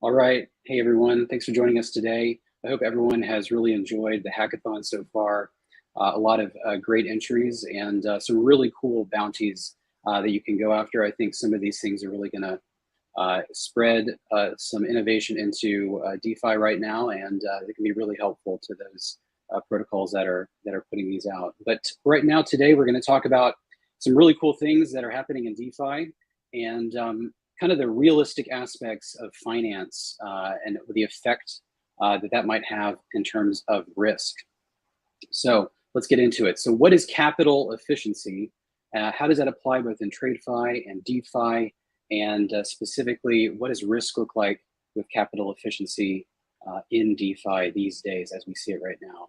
All right. Hey, everyone. Thanks for joining us today. I hope everyone has really enjoyed the hackathon so far. A lot of great entries and some really cool bounties that you can go after. I think some of these things are really going to spread some innovation into DeFi right now, and it can be really helpful to those protocols that are putting these out. But right now, today, we're going to talk about some really cool things that are happening in DeFi and kind of the realistic aspects of finance and the effect that might have in terms of risk. So let's get into it. So what is capital efficiency? How does that apply both in TradeFi and DeFi? And specifically, what does risk look like with capital efficiency in DeFi these days as we see it right now?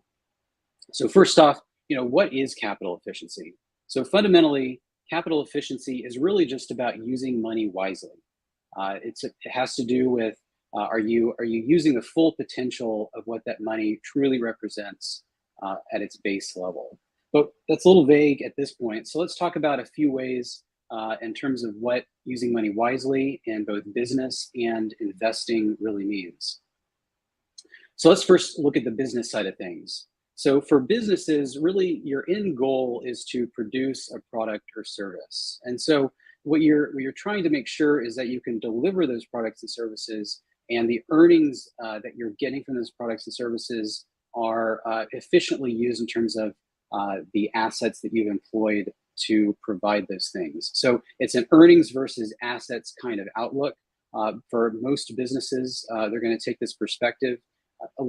So first off, what is capital efficiency? So fundamentally, capital efficiency is really just about using money wisely. It has to do with are you using the full potential of what that money truly represents at its base level? But that's a little vague at this point. So let's talk about a few ways in terms of what using money wisely in both business and investing really means. So let's first look at the business side of things. So for businesses, really your end goal is to produce a product or service. And so what you're trying to make sure is that you can deliver those products and services, and the earnings that you're getting from those products and services are efficiently used in terms of the assets that you've employed to provide those things. So it's an earnings versus assets kind of outlook. For most businesses, they're going to take this perspective.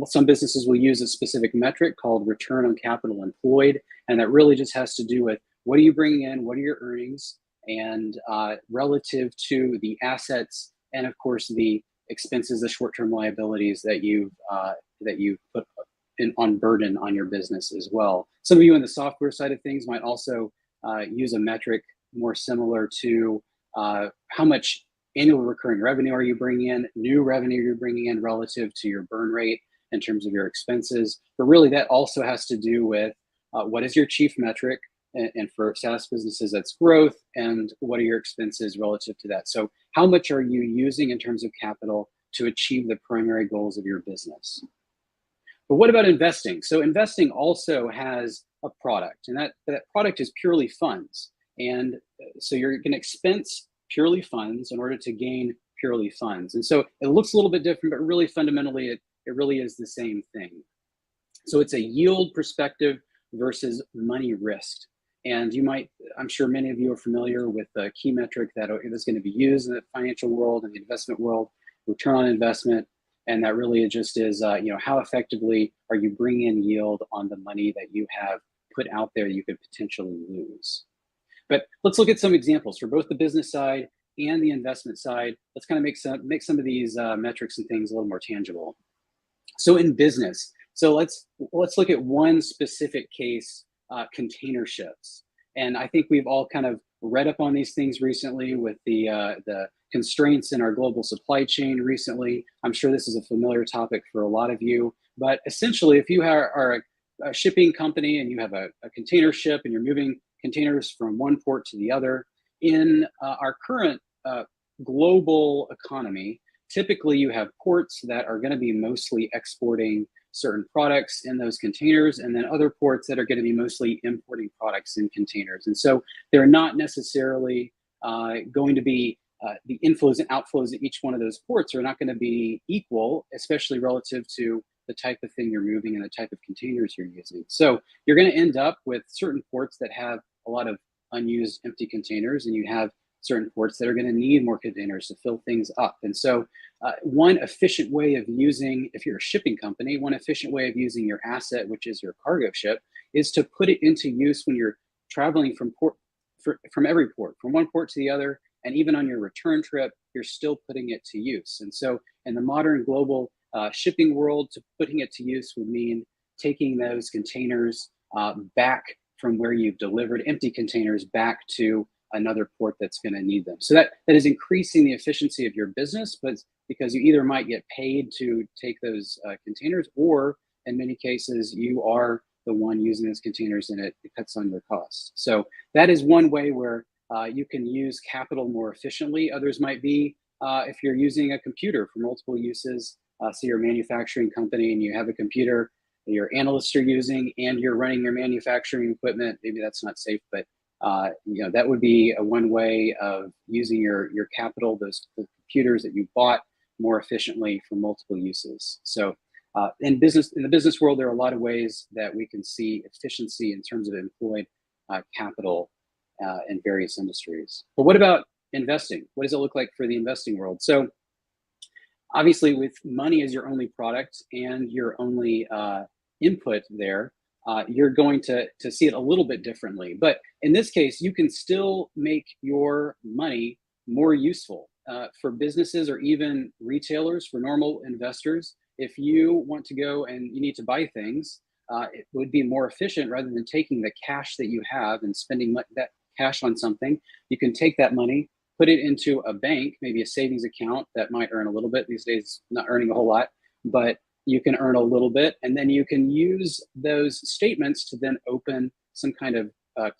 Some businesses will use a specific metric called return on capital employed, and that really just has to do with what are you bringing in, what are your earnings, and relative to the assets, and of course the expenses, the short-term liabilities that you've put on burden on your business as well. Some of you on the software side of things might also use a metric more similar to how much annual recurring revenue are you bringing in, new revenue you're bringing in relative to your burn rate in terms of your expenses. But really that also has to do with what is your chief metric, and for SaaS businesses, that's growth, and what are your expenses relative to that. So how much are you using in terms of capital to achieve the primary goals of your business? But what about investing? So investing also has a product, and that product is purely funds. And so you're going to expense purely funds in order to gain purely funds. And so it looks a little bit different, but really fundamentally, it really is the same thing. So it's a yield perspective versus money risked. And I'm sure many of you are familiar with the key metric that is going to be used in the financial world and the investment world, return on investment. And that really just is, how effectively are you bringing in yield on the money that you have put out there that you could potentially lose? But let's look at some examples for both the business side and the investment side. Let's kind of make some of these metrics and things a little more tangible. So in business, so let's look at one specific case, container ships. And I think we've all kind of read up on these things recently with the constraints in our global supply chain recently. I'm sure this is a familiar topic for a lot of you. But essentially, if you are a shipping company and you have a container ship and you're moving containers from one port to the other, in our current global economy, typically you have ports that are going to be mostly exporting certain products in those containers, and then other ports that are going to be mostly importing products in containers. And so they're not necessarily going to be the inflows and outflows at each one of those ports are not going to be equal, especially relative to the type of thing you're moving and the type of containers you're using. So you're going to end up with certain ports that have a lot of unused empty containers, and you have certain ports that are going to need more containers to fill things up. And so one efficient way of using, if you're a shipping company, one efficient way of using your asset, which is your cargo ship, is to put it into use when you're traveling from every port, from one port to the other, and even on your return trip, you're still putting it to use. And so in the modern global shipping world, putting it to use would mean taking those containers back from where you've delivered empty containers back to another port that's going to need them. So that is increasing the efficiency of your business, but because you either might get paid to take those containers, or in many cases, you are the one using those containers and it cuts on your costs. So that is one way where you can use capital more efficiently. Others might be if you're using a computer for multiple uses, so you're a manufacturing company and you have a computer that your analysts are using and you're running your manufacturing equipment, maybe that's not safe, but that would be one way of using your capital, those computers that you bought, more efficiently for multiple uses. So in the business world, there are a lot of ways that we can see efficiency in terms of employed capital in various industries. But what about investing? What does it look like for the investing world? So obviously, with money as your only product and your only input there, you're going to see it a little bit differently. But in this case, you can still make your money more useful for businesses or even retailers, for normal investors. If you want to go and you need to buy things, it would be more efficient rather than taking the cash that you have and spending that cash on something. You can take that money, put it into a bank, maybe a savings account that might earn a little bit these days, not earning a whole lot, but you can earn a little bit, and then you can use those statements to then open some kind of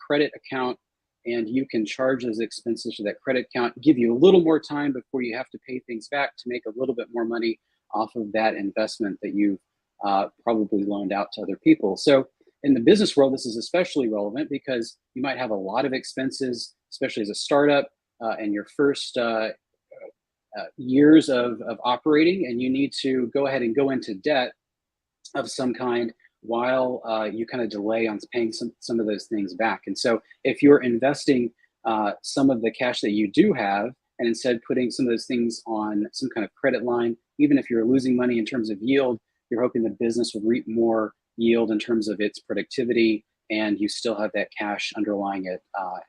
credit account, and you can charge those expenses to that credit account, give you a little more time before you have to pay things back to make a little bit more money off of that investment that you probably loaned out to other people. So in the business world, this is especially relevant because you might have a lot of expenses, especially as a startup and your first years of operating, and you need to go ahead and go into debt of some kind while you kind of delay on paying some of those things back. And so if you're investing some of the cash that you do have and instead putting some of those things on some kind of credit line, even if you're losing money in terms of yield, you're hoping the business will reap more yield in terms of its productivity, and you still have that cash underlying it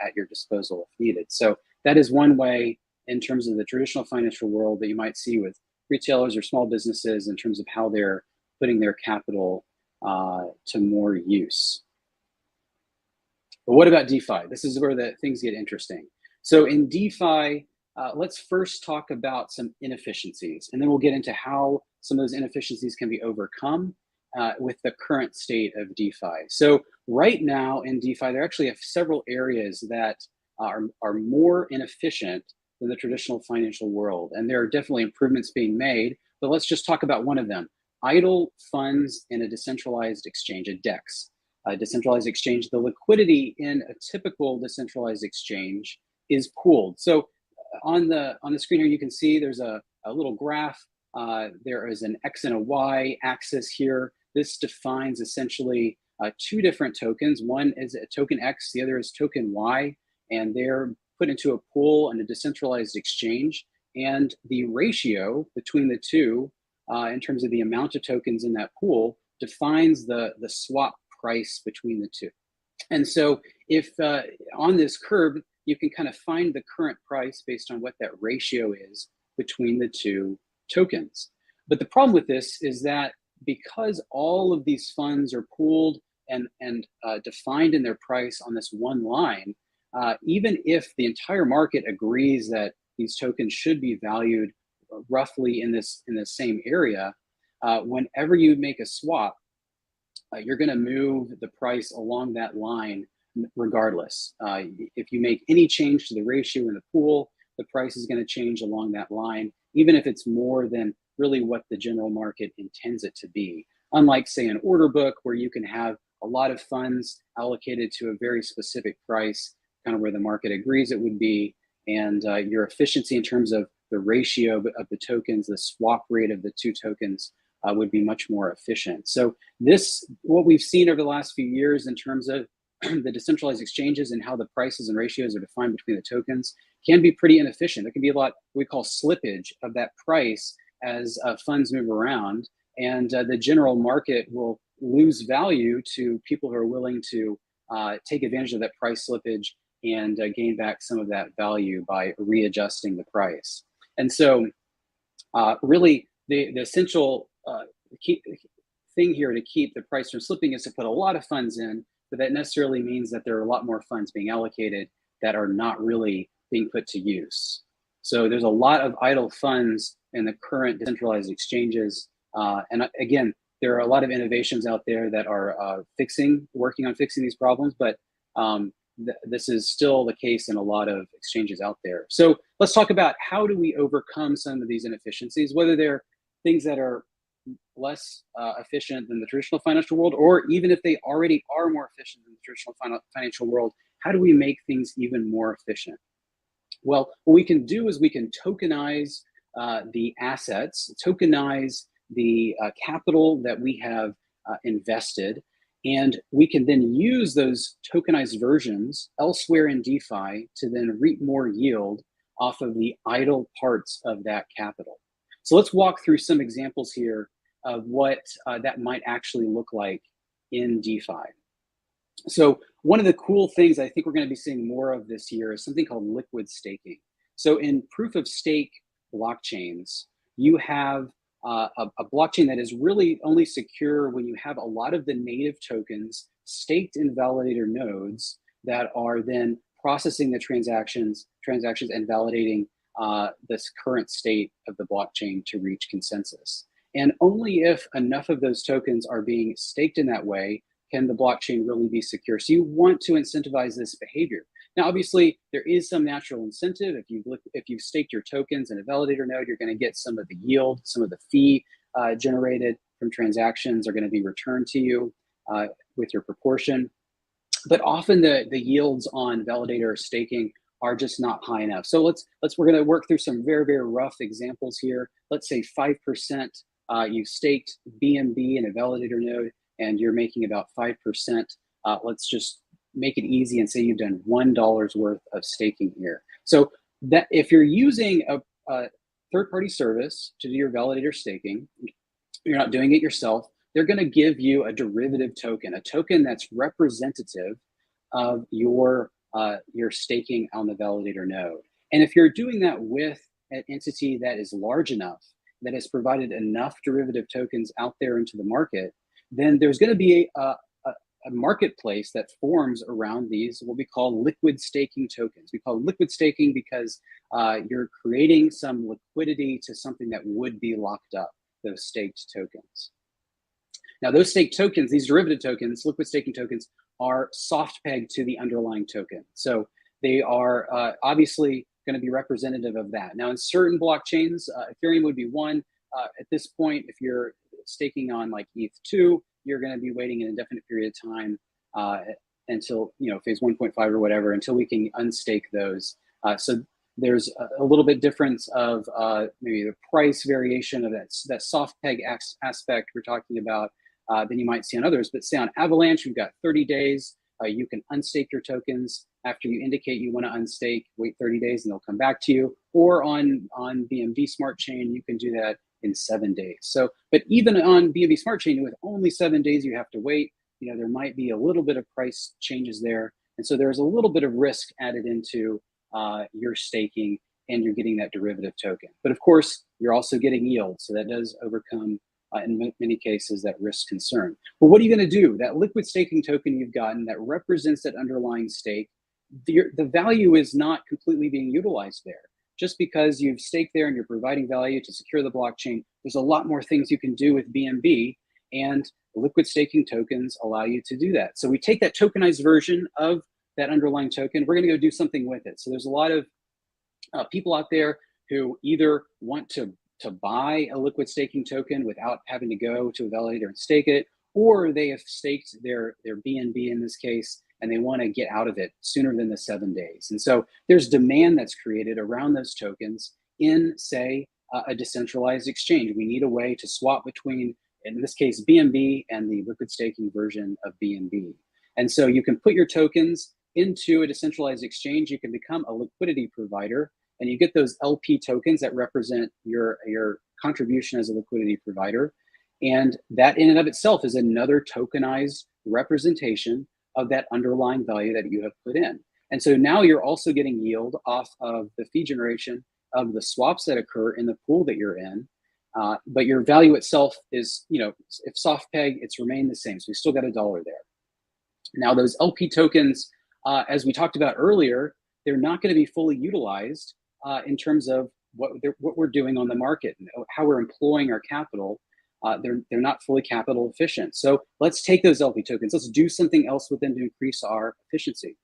at your disposal if needed. So that is one way in terms of the traditional financial world that you might see with retailers or small businesses in terms of how they're putting their capital to more use. But what about DeFi? This is where things get interesting. So in DeFi, let's first talk about some inefficiencies, and then we'll get into how some of those inefficiencies can be overcome with the current state of DeFi. So right now in DeFi, there actually have several areas that are more inefficient than the traditional financial world. And there are definitely improvements being made, but let's just talk about one of them. Idle funds in a decentralized exchange, a DEX. A decentralized exchange, the liquidity in a typical decentralized exchange is pooled. So on the screen here, you can see there's a little graph. There is an X and a Y axis here. This defines essentially two different tokens. One is a token X, the other is token Y, and they're put into a pool and a decentralized exchange. And the ratio between the two, in terms of the amount of tokens in that pool, defines the swap price between the two. And so if on this curve, you can kind of find the current price based on what that ratio is between the two tokens. But the problem with this is that because all of these funds are pooled and defined in their price on this one line, even if the entire market agrees that these tokens should be valued roughly in the same area, whenever you make a swap, you're going to move the price along that line regardless. If you make any change to the ratio in the pool, the price is going to change along that line, even if it's more than really what the general market intends it to be. Unlike, say, an order book where you can have a lot of funds allocated to a very specific price, kind of where the market agrees it would be, and your efficiency in terms of the ratio of the tokens, the swap rate of the two tokens would be much more efficient. So what we've seen over the last few years in terms of the decentralized exchanges and how the prices and ratios are defined between the tokens can be pretty inefficient. There can be a lot we call slippage of that price as funds move around, and the general market will lose value to people who are willing to take advantage of that price slippage and gain back some of that value by readjusting the price. And so really the essential key thing here to keep the price from slipping is to put a lot of funds in, but that necessarily means that there are a lot more funds being allocated that are not really being put to use. So there's a lot of idle funds in the current decentralized exchanges. And again, there are a lot of innovations out there that are working on fixing these problems, but this is still the case in a lot of exchanges out there. So let's talk about how do we overcome some of these inefficiencies, whether they're things that are less efficient than the traditional financial world, or even if they already are more efficient than the traditional financial world, how do we make things even more efficient? Well, what we can do is we can tokenize the assets, tokenize the capital that we have invested, and we can then use those tokenized versions elsewhere in DeFi to then reap more yield off of the idle parts of that capital. So let's walk through some examples here of what that might actually look like in DeFi. So one of the cool things I think we're going to be seeing more of this year is something called liquid staking. So in proof of stake blockchains, you have a blockchain that is really only secure when you have a lot of the native tokens staked in validator nodes that are then processing the transactions and validating this current state of the blockchain to reach consensus. And only if enough of those tokens are being staked in that way can the blockchain really be secure. So you want to incentivize this behavior. Now, obviously, there is some natural incentive. If you've staked your tokens in a validator node, you're going to get some of the yield, some of the fee generated from transactions are going to be returned to you with your proportion. But often the yields on validator staking are just not high enough. So we're going to work through some very, very rough examples here. Let's say 5% you staked BNB in a validator node, and you're making about 5%. Let's just make it easy and say you've done $1 worth of staking here. So that if you're using a third-party service to do your validator staking, you're not doing it yourself, they're going to give you a derivative token, a token that's representative of your staking on the validator node. And if you're doing that with an entity that is large enough, that has provided enough derivative tokens out there into the market, then there's going to be a marketplace that forms around these, what we call liquid staking tokens. We call it liquid staking because you're creating some liquidity to something that would be locked up, those staked tokens. Now, those staked tokens, these derivative tokens, liquid staking tokens, are soft pegged to the underlying token. So they are obviously going to be representative of that. Now, in certain blockchains, Ethereum would be one. At this point, if you're staking on like ETH2, you're going to be waiting an indefinite period of time until, phase 1.5 or whatever, until we can unstake those. So there's a little bit difference of maybe the price variation of that soft peg aspect we're talking about than you might see on others. But say on Avalanche, you've got 30 days. You can unstake your tokens after you indicate you want to unstake, wait 30 days and they'll come back to you. Or on BNB Smart Chain, you can do that in 7 days. So, but even on BNB Smart Chain, with only 7 days you have to wait, there might be a little bit of price changes there. And so there's a little bit of risk added into your staking, and you're getting that derivative token. But of course, you're also getting yield. So that does overcome, in many cases, that risk concern. But what are you going to do? That liquid staking token you've gotten that represents that underlying stake, the value is not completely being utilized there. Just because you've staked there and you're providing value to secure the blockchain, there's a lot more things you can do with BNB, and liquid staking tokens allow you to do that. So we take that tokenized version of that underlying token, we're going to go do something with it. So there's a lot of people out there who either want to buy a liquid staking token without having to go to a validator and stake it, or they have staked their BNB in this case, and they want to get out of it sooner than the 7 days. And so there's demand that's created around those tokens in, say, a decentralized exchange. We need a way to swap between, in this case, BNB and the liquid staking version of BNB. And so you can put your tokens into a decentralized exchange. You can become a liquidity provider, and you get those LP tokens that represent your contribution as a liquidity provider. And that in and of itself is another tokenized representation of that underlying value that you have put in. And so now you're also getting yield off of the fee generation of the swaps that occur in the pool that you're in. But your value itself is, if soft peg, it's remained the same. So we still got $1 there. Now those LP tokens, as we talked about earlier, they're not going to be fully utilized in terms of what we're doing on the market and how we're employing our capital. They're not fully capital efficient. So let's take those LP tokens. Let's do something else with them to increase our efficiency.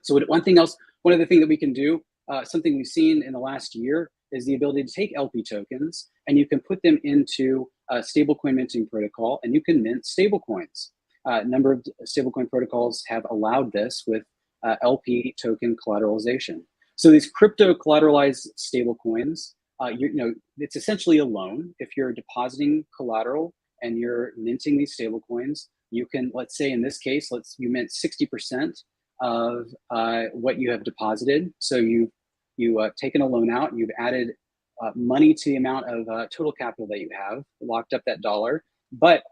So one other thing that we can do something we've seen in the last year is the ability to take LP tokens and you can put them into a stablecoin minting protocol and you can mint stablecoins. A number of stablecoin protocols have allowed this with LP token collateralization. So these crypto collateralized stablecoins, it's essentially a loan. If you're depositing collateral and you're minting these stablecoins, you can, let's say in this case, you mint 60% of what you have deposited. So you've taken a loan out, you've added money to the amount of total capital that you have, locked up that dollar, but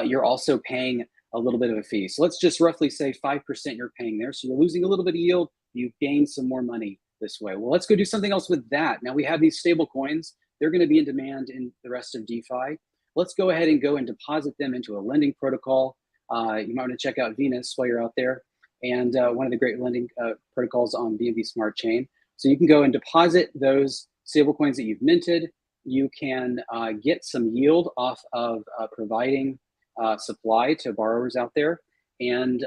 you're also paying a little bit of a fee. So let's just roughly say 5% you're paying there. So you're losing a little bit of yield, you've gained some more money this way. Well, let's go do something else with that. Now we have these stable coins. They're going to be in demand in the rest of DeFi. Let's go ahead and go and deposit them into a lending protocol. You might want to check out Venus while you're out there. And one of the great lending protocols on BNB Smart Chain. So you can go and deposit those stable coins that you've minted. You can get some yield off of providing supply to borrowers out there. And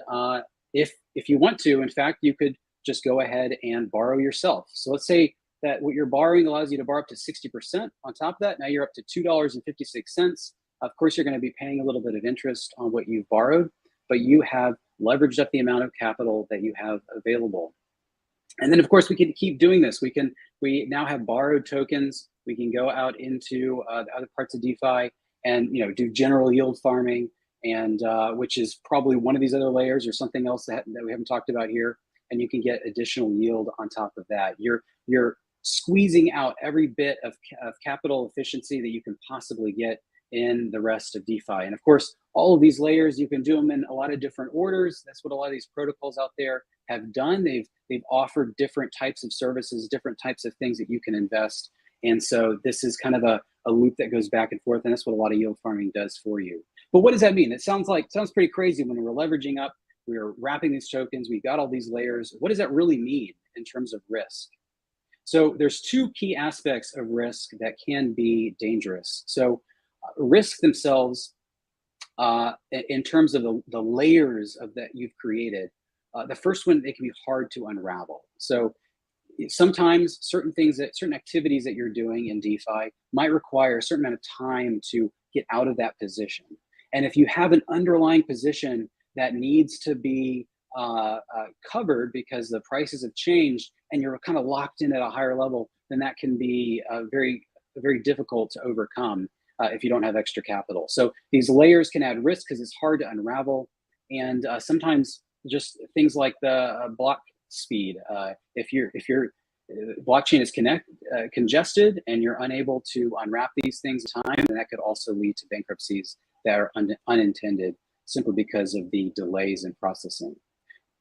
if you want to, in fact, you could just go ahead and borrow yourself. So let's say that what you're borrowing allows you to borrow up to 60% on top of that. Now you're up to $2.56. Of course, you're going to be paying a little bit of interest on what you've borrowed, but you have leveraged up the amount of capital that you have available. And then of course we can keep doing this. We now have borrowed tokens. We can go out into the other parts of DeFi and do general yield farming, and which is probably one of these other layers or something else that we haven't talked about here. And you can get additional yield on top of that. You're squeezing out every bit of capital efficiency that you can possibly get in the rest of DeFi. And of course, all of these layers, you can do them in a lot of different orders. That's what a lot of these protocols out there have done. They've offered different types of services, different types of things that you can invest. And so this is kind of a loop that goes back and forth, and that's what a lot of yield farming does for you. But what does that mean? It sounds pretty crazy when we're leveraging up, we're wrapping these tokens, we've got all these layers. What does that really mean in terms of risk? So there's two key aspects of risk that can be dangerous. So risk themselves, in terms of the layers of that you've created, the first one, they can be hard to unravel. So sometimes certain activities that you're doing in DeFi might require a certain amount of time to get out of that position. And if you have an underlying position that needs to be covered because the prices have changed and you're kind of locked in at a higher level, then that can be very, very difficult to overcome if you don't have extra capital. So these layers can add risk because it's hard to unravel. And sometimes just things like the block speed, if your blockchain is congested and you're unable to unwrap these things in time, then that could also lead to bankruptcies that are unintended simply because of the delays in processing.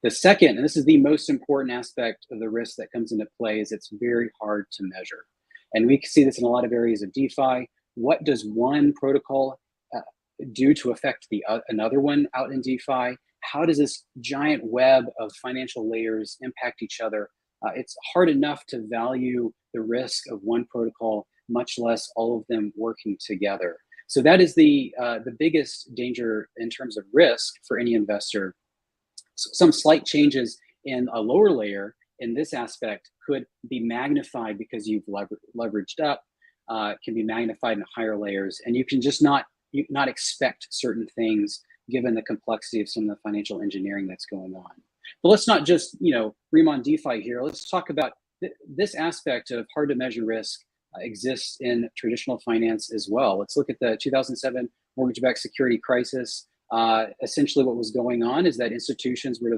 The second, and this is the most important aspect of the risk that comes into play, is it's very hard to measure. And we see this in a lot of areas of DeFi. What does one protocol do to affect another one out in DeFi? How does this giant web of financial layers impact each other? It's hard enough to value the risk of one protocol, much less all of them working together. So that is the biggest danger in terms of risk for any investor. Some slight changes in a lower layer in this aspect could be magnified because you've leveraged up, can be magnified in higher layers, and you can just not expect certain things given the complexity of some of the financial engineering that's going on. But let's not just ream on DeFi here. Let's talk about this aspect of hard to measure risk exists in traditional finance as well. Let's look at the 2007 mortgage-backed security crisis. Essentially what was going on is that institutions were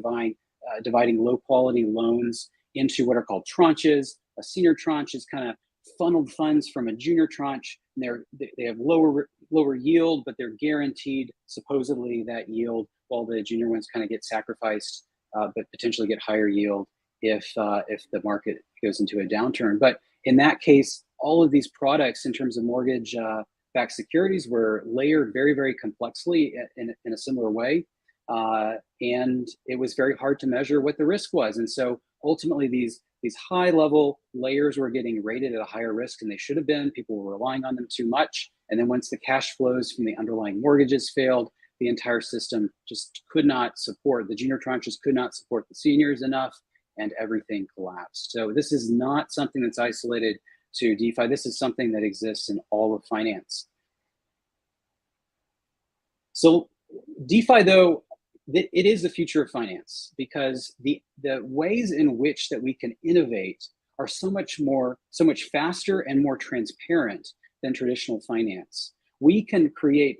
dividing low-quality loans into what are called tranches. A senior tranche is kind of funneled funds from a junior tranche. And they have lower yield, but they're guaranteed supposedly that yield, while the junior ones kind of get sacrificed, but potentially get higher yield if the market goes into a downturn. But in that case, all of these products in terms of mortgage-backed securities were layered very, very complexly in a similar way. And it was very hard to measure what the risk was. And so ultimately these high-level layers were getting rated at a higher risk than they should have been. People were relying on them too much. And then once the cash flows from the underlying mortgages failed, the entire system just could not support, the junior tranches could not support the seniors enough. and everything collapsed. So this is not something that's isolated to DeFi. This is something that exists in all of finance. So DeFi, though, it is the future of finance, because the ways in which that we can innovate are so much faster and more transparent than traditional finance. We can create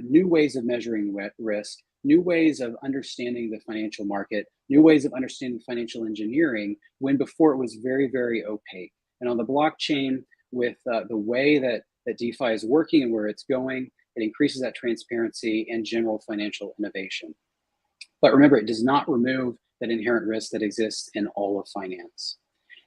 new ways of measuring risk, new ways of understanding the financial market, new ways of understanding financial engineering, when before it was very, very opaque. And on the blockchain, with the way that DeFi is working and where it's going, it increases that transparency and general financial innovation. But remember, it does not remove that inherent risk that exists in all of finance.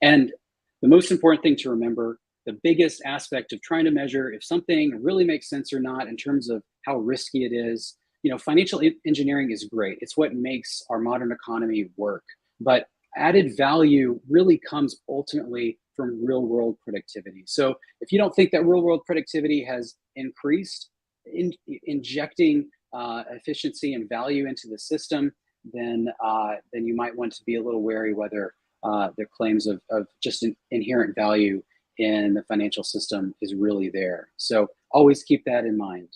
And the most important thing to remember, the biggest aspect of trying to measure if something really makes sense or not in terms of how risky it is, financial engineering is great. It's what makes our modern economy work. But added value really comes ultimately from real world productivity. So if you don't think that real world productivity has increased, injecting efficiency and value into the system, then you might want to be a little wary whether the claims of just an inherent value in the financial system is really there. So always keep that in mind.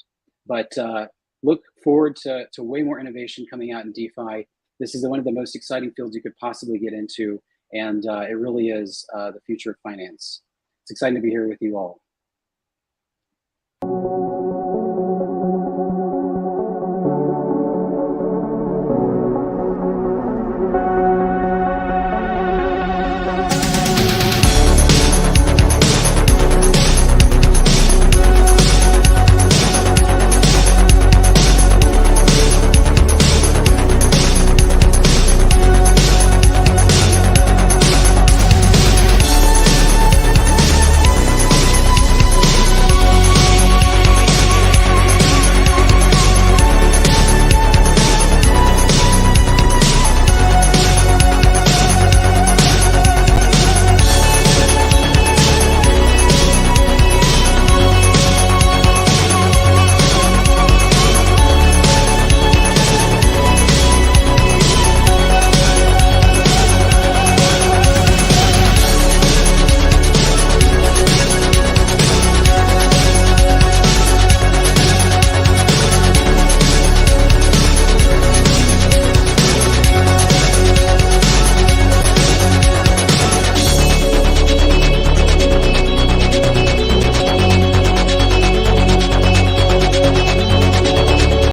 But look forward to way more innovation coming out in DeFi. This is one of the most exciting fields you could possibly get into, and it really is the future of finance. It's exciting to be here with you all.